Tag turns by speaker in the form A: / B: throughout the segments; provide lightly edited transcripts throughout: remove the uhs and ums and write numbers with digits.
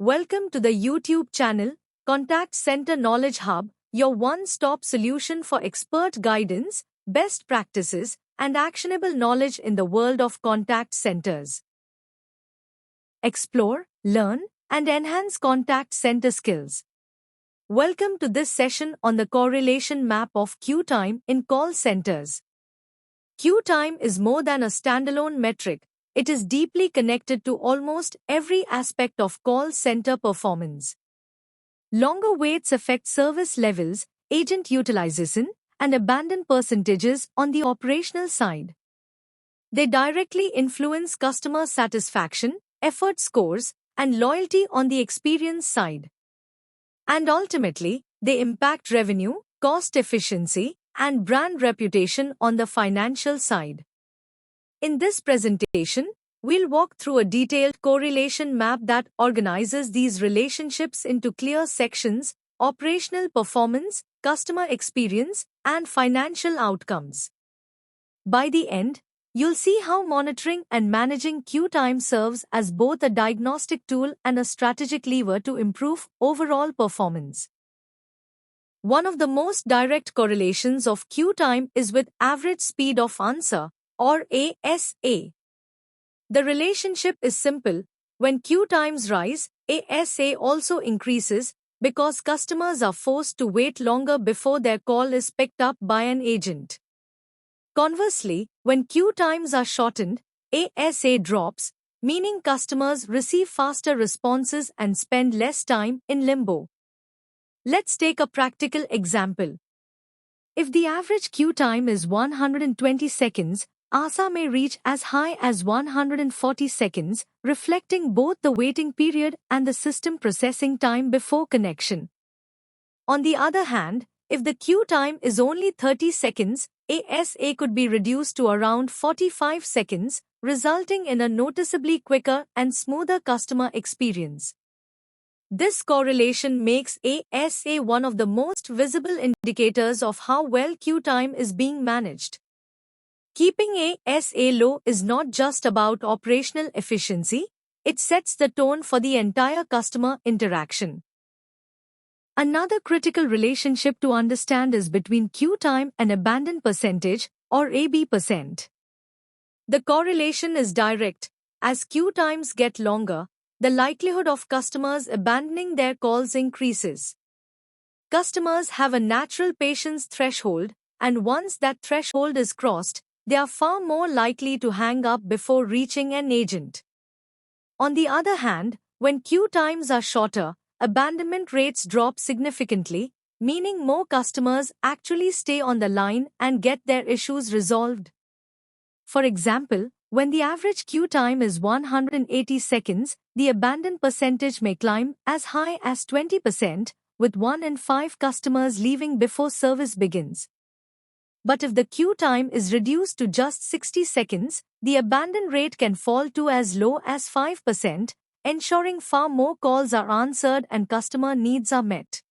A: Welcome to the YouTube channel, Contact Center Knowledge Hub, your one-stop solution for expert guidance, best practices, and actionable knowledge in the world of contact centers. Explore, learn, and enhance contact center skills. Welcome to this session on the correlation map of queue time in call centers. Queue time is more than a standalone metric. It is deeply connected to almost every aspect of call center performance. Longer waits affect service levels, agent utilization, and abandon percentages on the operational side. They directly influence customer satisfaction, effort scores, and loyalty on the experience side. And ultimately, they impact revenue, cost efficiency, and brand reputation on the financial side. In this presentation, we'll walk through a detailed correlation map that organizes these relationships into clear sections: operational performance, customer experience, and financial outcomes. By the end, you'll see how monitoring and managing queue time serves as both a diagnostic tool and a strategic lever to improve overall performance. One of the most direct correlations of queue time is with average speed of answer, or ASA. The relationship is simple. When queue times rise, ASA also increases because customers are forced to wait longer before their call is picked up by an agent. Conversely, when queue times are shortened, ASA drops, meaning customers receive faster responses and spend less time in limbo. Let's take a practical example. If the average queue time is 120 seconds, ASA may reach as high as 140 seconds, reflecting both the waiting period and the system processing time before connection. On the other hand, if the queue time is only 30 seconds, ASA could be reduced to around 45 seconds, resulting in a noticeably quicker and smoother customer experience. This correlation makes ASA one of the most visible indicators of how well queue time is being managed. Keeping ASA low is not just about operational efficiency, it sets the tone for the entire customer interaction. Another critical relationship to understand is between queue time and abandon percentage, or AB%. The correlation is direct. As queue times get longer, the likelihood of customers abandoning their calls increases. Customers have a natural patience threshold, and once that threshold is crossed, they are far more likely to hang up before reaching an agent. On the other hand, when queue times are shorter, abandonment rates drop significantly, meaning more customers actually stay on the line and get their issues resolved. For example, when the average queue time is 180 seconds, the abandon percentage may climb as high as 20%, with 1 in 5 customers leaving before service begins. But if the queue time is reduced to just 60 seconds, the abandon rate can fall to as low as 5%, ensuring far more calls are answered and customer needs are met.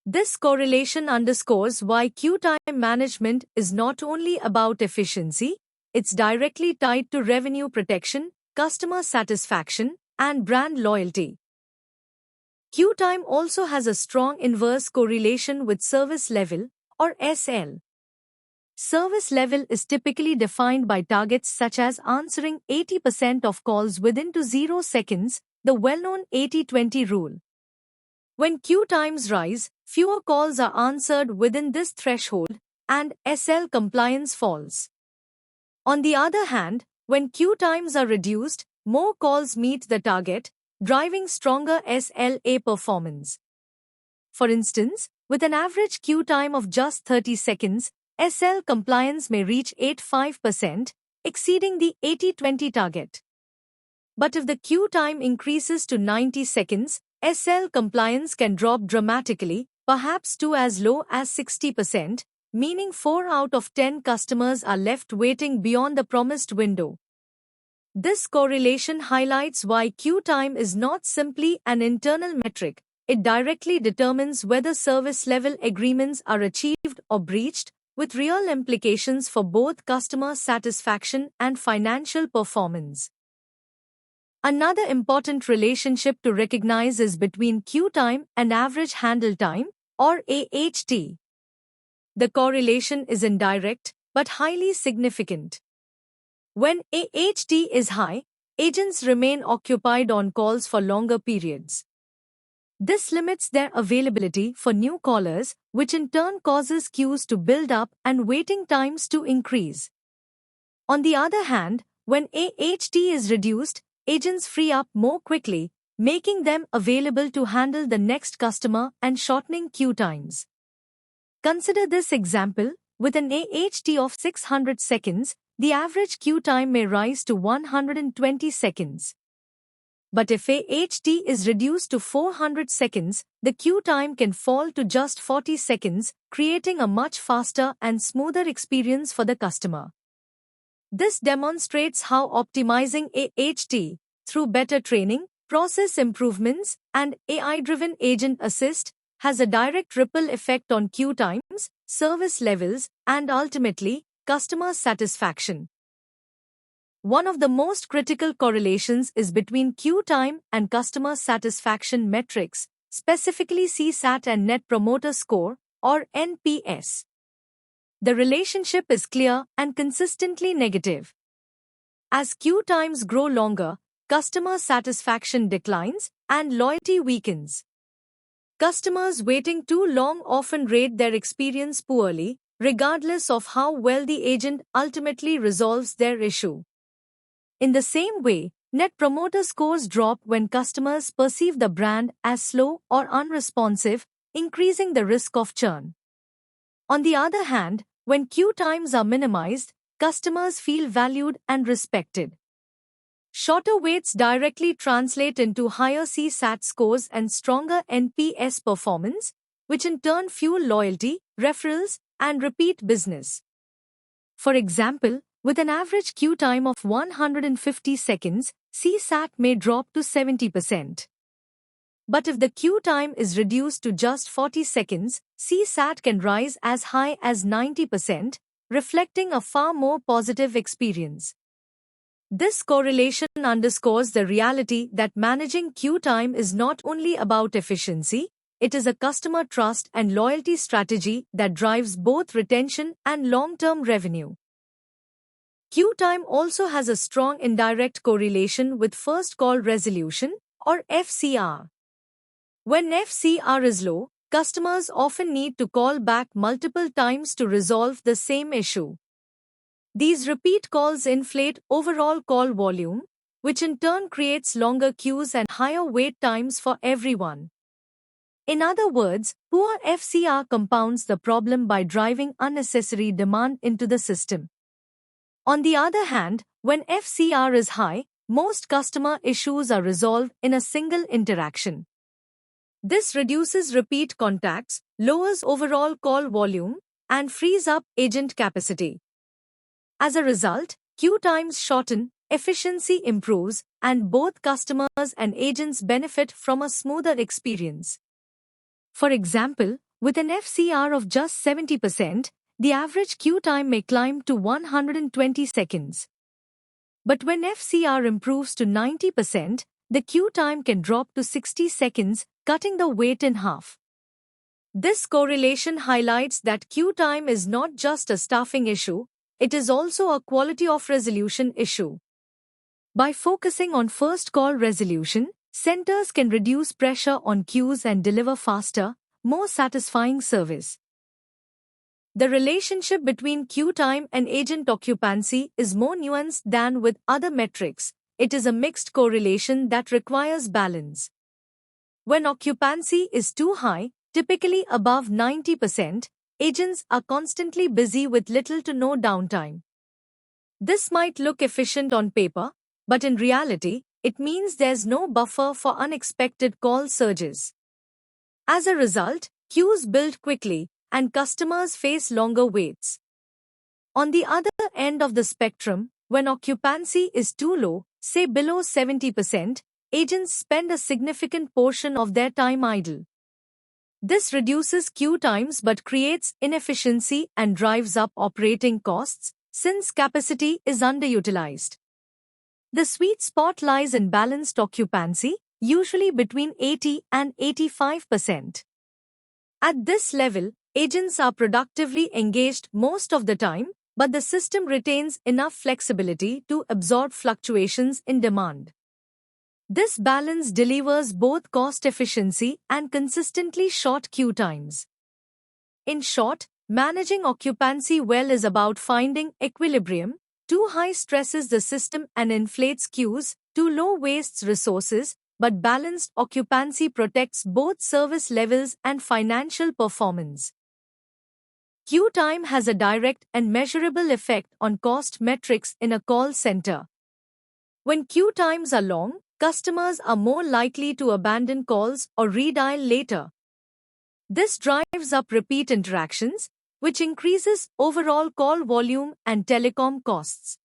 A: This correlation underscores why queue time management is not only about efficiency, it's directly tied to revenue protection, customer satisfaction, and brand loyalty. Queue time also has a strong inverse correlation with service level, or SL. Service level is typically defined by targets such as answering 80% of calls within 0 seconds, the well-known 80-20 rule. When queue times rise, fewer calls are answered within this threshold, and SL compliance falls. On the other hand, when queue times are reduced, more calls meet the target, driving stronger SLA performance. For instance, with an average queue time of just 30 seconds, SL compliance may reach 85%, exceeding the 80-20 target. But if the queue time increases to 90 seconds, SL compliance can drop dramatically, perhaps to as low as 60%, meaning 4 out of 10 customers are left waiting beyond the promised window. This correlation highlights why queue time is not simply an internal metric. It directly determines whether service level agreements are achieved or breached, with real implications for both customer satisfaction and financial performance. Another important relationship to recognize is between queue time and average handle time, or AHT. The correlation is indirect but highly significant. When AHT is high, agents remain occupied on calls for longer periods. This limits their availability for new callers, which in turn causes queues to build up and waiting times to increase. On the other hand, when AHT is reduced, agents free up more quickly, making them available to handle the next customer and shortening queue times. Consider this example: with an AHT of 600 seconds, the average queue time may rise to 120 seconds. But if AHT is reduced to 400 seconds, the queue time can fall to just 40 seconds, creating a much faster and smoother experience for the customer. This demonstrates how optimizing AHT through better training, process improvements, and AI-driven agent assist has a direct ripple effect on queue times, service levels, and ultimately, customer satisfaction. One of the most critical correlations is between queue time and customer satisfaction metrics, specifically CSAT and Net Promoter Score, or NPS. The relationship is clear and consistently negative. As queue times grow longer, customer satisfaction declines and loyalty weakens. Customers waiting too long often rate their experience poorly, regardless of how well the agent ultimately resolves their issue. In the same way, Net Promoter Scores drop when customers perceive the brand as slow or unresponsive, increasing the risk of churn. On the other hand, when queue times are minimized, customers feel valued and respected. Shorter waits directly translate into higher CSAT scores and stronger NPS performance, which in turn fuel loyalty, referrals, and repeat business. For example, with an average queue time of 150 seconds, CSAT may drop to 70%. But if the queue time is reduced to just 40 seconds, CSAT can rise as high as 90%, reflecting a far more positive experience. This correlation underscores the reality that managing queue time is not only about efficiency, it is a customer trust and loyalty strategy that drives both retention and long-term revenue. Queue time also has a strong indirect correlation with first call resolution, or FCR. When FCR is low, customers often need to call back multiple times to resolve the same issue. These repeat calls inflate overall call volume, which in turn creates longer queues and higher wait times for everyone. In other words, poor FCR compounds the problem by driving unnecessary demand into the system. On the other hand, when FCR is high, most customer issues are resolved in a single interaction. This reduces repeat contacts, lowers overall call volume, and frees up agent capacity. As a result, queue times shorten, efficiency improves, and both customers and agents benefit from a smoother experience. For example, with an FCR of just 70%, the average queue time may climb to 120 seconds. But when FCR improves to 90%, the queue time can drop to 60 seconds, cutting the wait in half. This correlation highlights that queue time is not just a staffing issue, it is also a quality of resolution issue. By focusing on first call resolution, centers can reduce pressure on queues and deliver faster, more satisfying service. The relationship between queue time and agent occupancy is more nuanced than with other metrics. It is a mixed correlation that requires balance. When occupancy is too high, typically above 90%, agents are constantly busy with little to no downtime. This might look efficient on paper, but in reality, it means there's no buffer for unexpected call surges. As a result, queues build quickly, and customers face longer waits. On the other end of the spectrum, when occupancy is too low, say below 70%, agents spend a significant portion of their time idle. This reduces queue times but creates inefficiency and drives up operating costs, since capacity is underutilized. The sweet spot lies in balanced occupancy, usually between 80 and 85%. At this level, agents are productively engaged most of the time, but the system retains enough flexibility to absorb fluctuations in demand. This balance delivers both cost efficiency and consistently short queue times. In short, managing occupancy well is about finding equilibrium. Too high stresses the system and inflates queues, too low wastes resources, but balanced occupancy protects both service levels and financial performance. Queue time has a direct and measurable effect on cost metrics in a call center. When queue times are long, customers are more likely to abandon calls or redial later. This drives up repeat interactions, which increases overall call volume and telecom costs.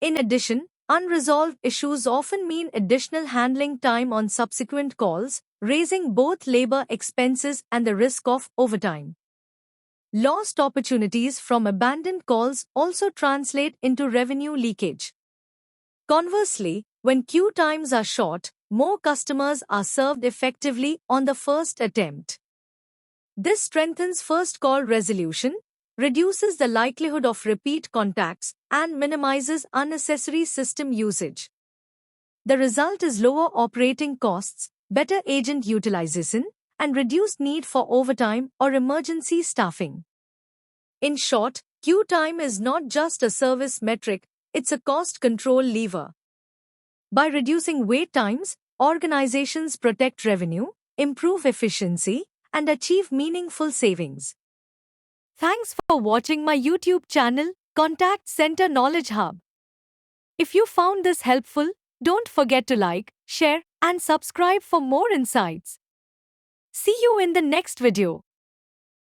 A: In addition, unresolved issues often mean additional handling time on subsequent calls, raising both labor expenses and the risk of overtime. Lost opportunities from abandoned calls also translate into revenue leakage. Conversely, when queue times are short, more customers are served effectively on the first attempt. This strengthens first call resolution, reduces the likelihood of repeat contacts, and minimizes unnecessary system usage. The result is lower operating costs, better agent utilization, and reduced need for overtime or emergency staffing. In short, queue time is not just a service metric, it's a cost control lever. By reducing wait times, organizations protect revenue, improve efficiency, and achieve meaningful savings. Thanks for watching my YouTube channel, Contact Center Knowledge Hub. If you found this helpful, don't forget to like, share, and subscribe for more insights. See you in the next video.